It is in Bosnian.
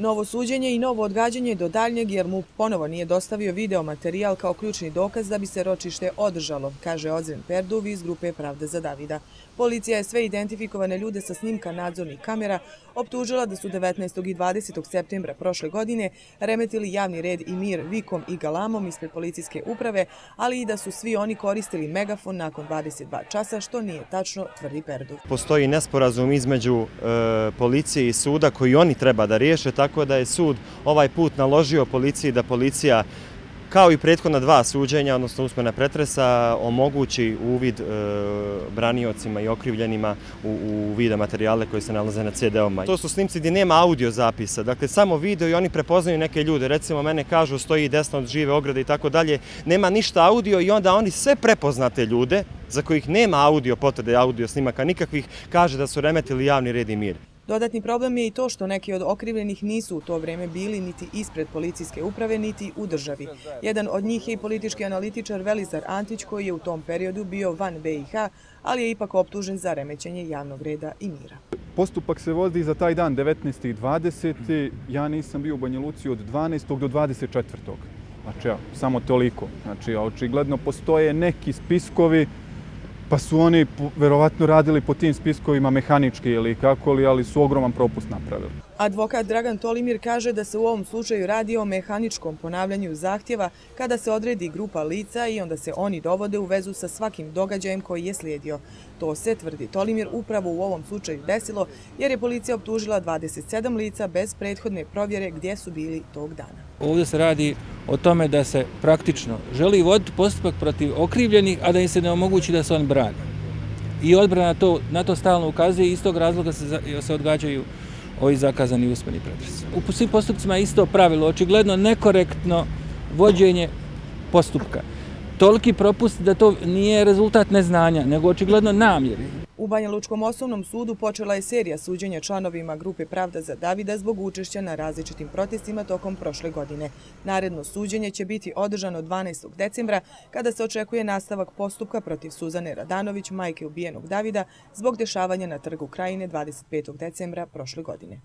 Novo suđenje i novo odgađanje do daljnjeg jer MUP ponovo nije dostavio video materijal kao ključni dokaz da bi se ročište održalo, kaže Ozren Perduv iz grupe Pravda za Davida. Policija je sve identifikovane ljude sa snimka nadzornih kamera optužila da su 19. i 20. septembra prošle godine remetili javni red i mir vikom i galamom ispred policijske uprave, ali i da su svi oni koristili megafon nakon 22 časa, što nije tačno, tvrdi Perduv. Postoji nesporazum između policije i suda koji oni treba da riješe, tako da je sud ovaj put naložio policiji da policija, kao i prethodna dva suđenja, odnosno usmena pretresa, omogući uvid braniocima i okrivljenima u video materijale koji se nalaze na CD-ovima. To su snimci gdje nema audio zapisa, dakle samo video i oni prepoznaju neke ljude. Recimo mene kažu stoji desno od žive ograde i tako dalje, nema ništa audio i onda oni sve prepoznate ljude za kojih nema audio potvrde, audio snimaka nikakvih, kaže da su remetili javni red i mir. Dodatni problem je i to što neki od okrivljenih nisu u to vrijeme bili niti ispred policijske uprave, niti u državi. Jedan od njih je i politički analitičar Velizar Antić, koji je u tom periodu bio van BiH, ali je ipak optužen za remećenje javnog reda i mira. Postupak se vodi za taj dan 19. i 20. Ja nisam bio u Banja Luci od 12. do 24. Znači, samo toliko. Znači, očigledno postoje neki spiskovi, pa su oni verovatno radili po tim spiskovima mehanički ili kako li, ali su ogroman propust napravili. Advokat Dragan Tolimir kaže da se u ovom slučaju radi o mehaničkom ponavljanju zahtjeva kada se odredi grupa lica i onda se oni dovode u vezu sa svakim događajem koji je slijedio. To se, tvrdi Tolimir, upravo u ovom slučaju desilo jer je policija optužila 27 lica bez prethodne provjere gdje su bili tog dana. Ovdje se radi o tome da se praktično želi voditi postupak protiv okrivljenih, a da im se ne omogući da se on brani. I odbrana na to stalno ukazuje i iz tog razloga se odgađaju ovi zakazani usmeni pretresi. U svim postupcima je isto pravilo, očigledno nekorektno vođenje postupka. Toliki propust da to nije rezultat neznanja, nego očigledno namjeri. U Banja Lučkom osnovnom sudu počela je serija suđenja članovima grupe Pravda za Davida zbog učešća na različitim protestima tokom prošle godine. Naredno suđenje će biti održano 12. decembra, kada se očekuje nastavak postupka protiv Suzane Radanović, majke ubijenog Davida, zbog dešavanja na Trgu Krajine 25. decembra prošle godine.